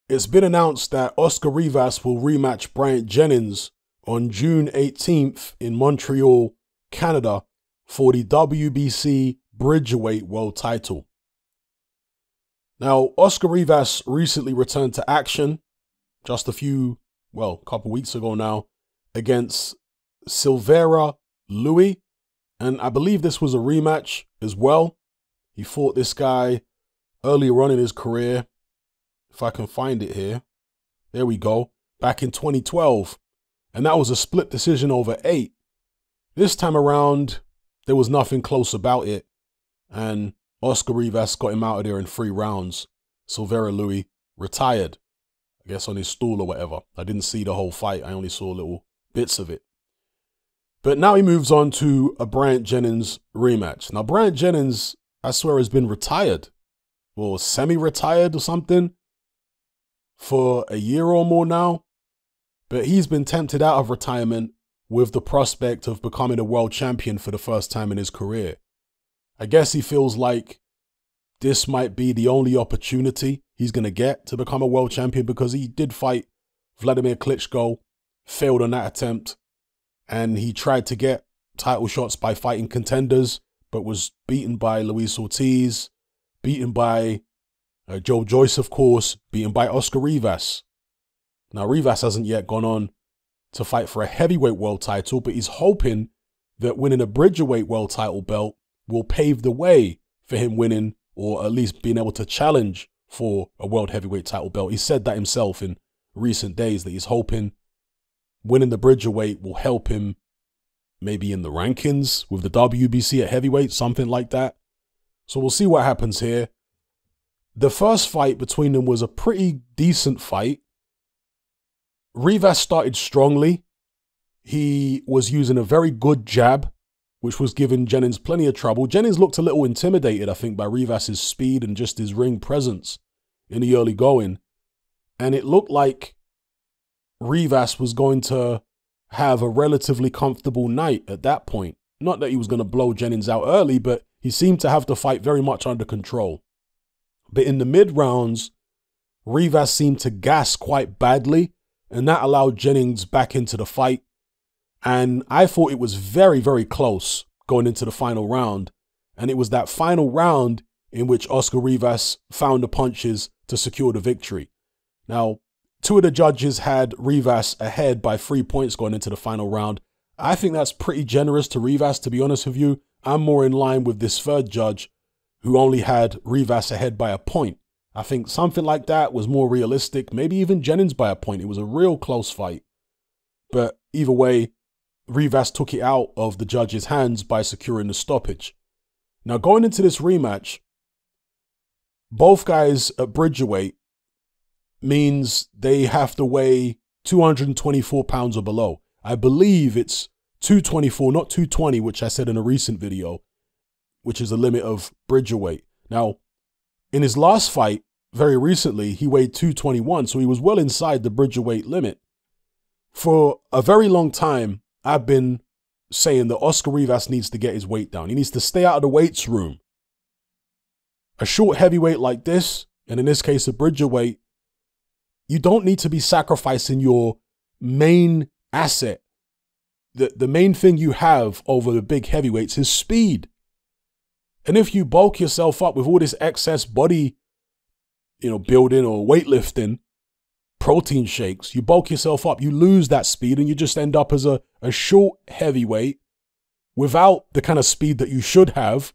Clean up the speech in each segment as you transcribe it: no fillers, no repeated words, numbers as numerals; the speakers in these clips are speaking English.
It's been announced that Oscar Rivas will rematch Bryant Jennings on June 18th in Montreal, Canada for the WBC Bridgerweight World title. Now, Oscar Rivas recently returned to action just a couple weeks ago now against Silveira Louis, and I believe this was a rematch as well. He fought this guy earlier on in his career. If I can find it here. There we go. Back in 2012. And that was a split decision over 8. This time around, there was nothing close about it. And Oscar Rivas got him out of there in 3 rounds. Silveira Louis retired. I guess on his stool or whatever. I didn't see the whole fight. I only saw little bits of it. But now he moves on to a Bryant Jennings rematch. Now, Bryant Jennings, I swear, has been retired. Or semi-retired or something. For a year or more now, but he's been tempted out of retirement with the prospect of becoming a world champion for the first time in his career. I guess he feels like this might be the only opportunity he's going to get to become a world champion, because he did fight Vladimir Klitschko, failed on that attempt, and he tried to get title shots by fighting contenders, but was beaten by Luis Ortiz, beaten by Joe Joyce, of course, beaten by Oscar Rivas. Now, Rivas hasn't yet gone on to fight for a heavyweight world title, but he's hoping that winning a Bridgerweight world title belt will pave the way for him winning, or at least being able to challenge for a world heavyweight title belt. He said that himself in recent days, that he's hoping winning the Bridgerweight will help him maybe in the rankings with the WBC at heavyweight, something like that. So we'll see what happens here. The first fight between them was a pretty decent fight. Rivas started strongly. He was using a very good jab, which was giving Jennings plenty of trouble. Jennings looked a little intimidated, I think, by Rivas's speed and just his ring presence in the early going. And it looked like Rivas was going to have a relatively comfortable night at that point. Not that he was going to blow Jennings out early, but he seemed to have the fight very much under control. But in the mid-rounds, Rivas seemed to gas quite badly, and that allowed Jennings back into the fight. And I thought it was very, very close going into the final round. And it was that final round in which Oscar Rivas found the punches to secure the victory. Now, 2 of the judges had Rivas ahead by 3 points going into the final round. I think that's pretty generous to Rivas, to be honest with you. I'm more in line with this 3rd judge, who only had Rivas ahead by a point. I think something like that was more realistic, maybe even Jennings by a point. It was a real close fight. But either way, Rivas took it out of the judge's hands by securing the stoppage. Now, going into this rematch, both guys at Bridgerweight means they have to weigh 224 pounds or below. I believe it's 224, not 220, which I said in a recent video, which is the limit of Bridgerweight. Now, in his last fight, very recently, he weighed 221, so he was well inside the Bridgerweight limit. For a very long time, I've been saying that Oscar Rivas needs to get his weight down. He needs to stay out of the weights room. A short heavyweight like this, and in this case a Bridgerweight, you don't need to be sacrificing your main asset. The main thing you have over the big heavyweights is speed. And if you bulk yourself up with all this excess body, building or weightlifting, protein shakes, you bulk yourself up, you lose that speed, and you just end up as a short heavyweight without the kind of speed that you should have,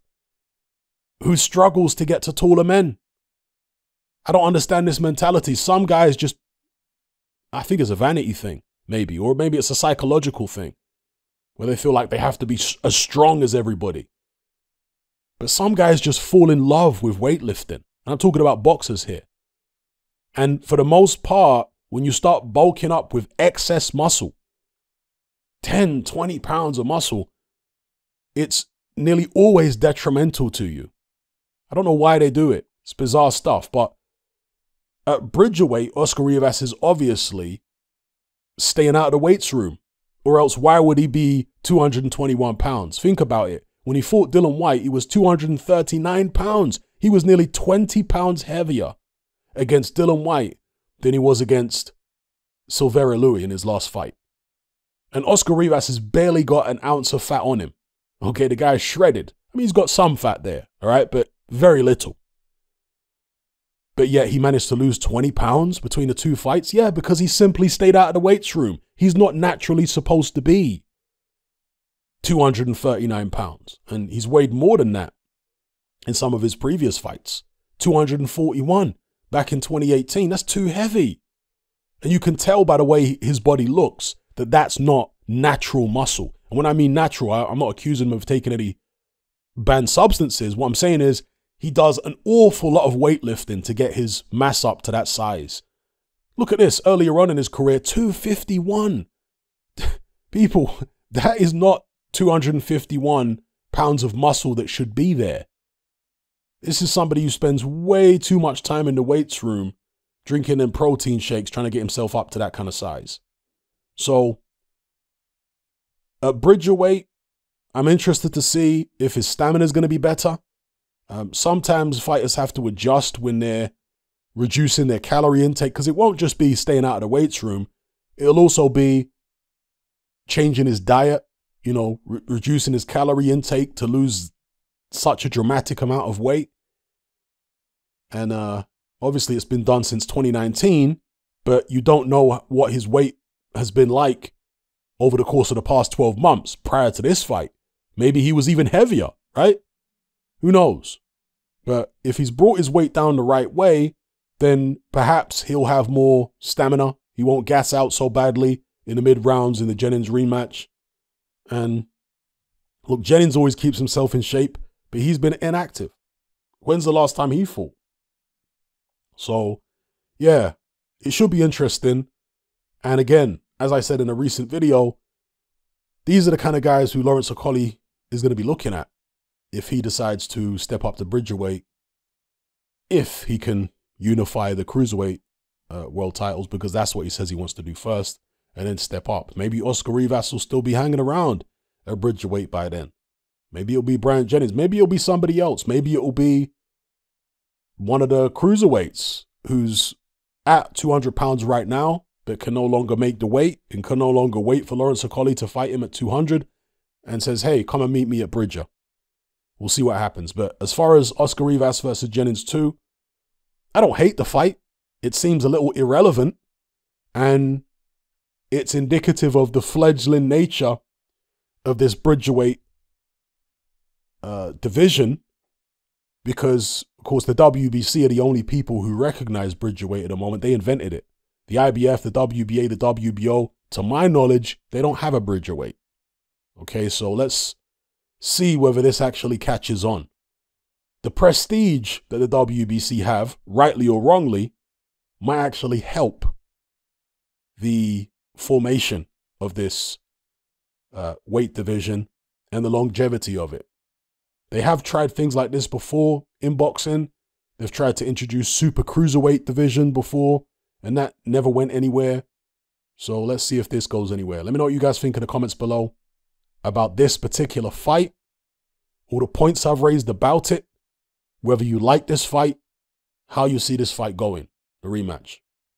who struggles to get to taller men. I don't understand this mentality. Some guys just, I think it's a vanity thing, maybe, or maybe it's a psychological thing, where they feel like they have to be as strong as everybody. But some guys just fall in love with weightlifting. And I'm talking about boxers here. And for the most part, when you start bulking up with excess muscle, 10, 20 pounds of muscle, it's nearly always detrimental to you. I don't know why they do it. It's bizarre stuff. But at Bridgerweight, Oscar Rivas is obviously staying out of the weights room. Or else why would he be 221 pounds? Think about it. When he fought Dillian Whyte, he was 239 pounds. He was nearly 20 pounds heavier against Dillian Whyte. than he was against Silveira Louis in his last fight. And Oscar Rivas has barely got an ounce of fat on him. Okay, the guy's shredded. I mean, he's got some fat there, all right, but very little. But yet he managed to lose 20 pounds between the two fights. Yeah, because he simply stayed out of the weights room. He's not naturally supposed to be 239 pounds. And he's weighed more than that in some of his previous fights. 241 back in 2018. That's too heavy. And you can tell by the way his body looks that that's not natural muscle. And when I mean natural, I'm not accusing him of taking any banned substances. What I'm saying is he does an awful lot of weightlifting to get his mass up to that size. Look at this. Earlier on in his career, 251. People, that is not 251 pounds of muscle that should be there. This is somebody who spends way too much time in the weights room drinking them protein shakes, trying to get himself up to that kind of size. So at Bridgerweight, I'm interested to see if his stamina is going to be better. Sometimes fighters have to adjust when they're reducing their calorie intake, because it won't just be staying out of the weights room. It'll also be changing his diet, you know, reducing his calorie intake to lose such a dramatic amount of weight. And obviously it's been done since 2019, but you don't know what his weight has been like over the course of the past 12 months prior to this fight. Maybe he was even heavier, right? Who knows? But if he's brought his weight down the right way, then perhaps he'll have more stamina. He won't gas out so badly in the mid-rounds in the Jennings rematch. And look, Jennings always keeps himself in shape, but he's been inactive. When's the last time he fought? So, yeah, it should be interesting. And again, as I said in a recent video, these are the kind of guys who Lawrence Okolie is going to be looking at if he decides to step up to Bridgerweight, if he can unify the cruiserweight world titles, because that's what he says he wants to do first, and then step up. Maybe Oscar Rivas will still be hanging around at Bridgerweight by then. Maybe it'll be Bryant Jennings. Maybe it'll be somebody else. Maybe it'll be one of the cruiserweights who's at 200 pounds right now, but can no longer make the weight and can no longer wait for Lawrence Okolie to fight him at 200 and says, hey, come and meet me at Bridger. We'll see what happens. But as far as Oscar Rivas versus Jennings 2, I don't hate the fight. It seems a little irrelevant, and it's indicative of the fledgling nature of this Bridgerweight division, because, of course, the WBC are the only people who recognize Bridgerweight at the moment. They invented it. The IBF, the WBA, the WBO, to my knowledge, they don't have a Bridgerweight. Okay, so let's see whether this actually catches on. The prestige that the WBC have, rightly or wrongly, might actually help the formation of this weight division and the longevity of it. They have tried things like this before in boxing. They've tried to introduce super cruiserweight division before, and that never went anywhere. So let's see if this goes anywhere. Let me know what you guys think in the comments below about this particular fight, all the points I've raised about it, whether you like this fight, how you see this fight going, the rematch.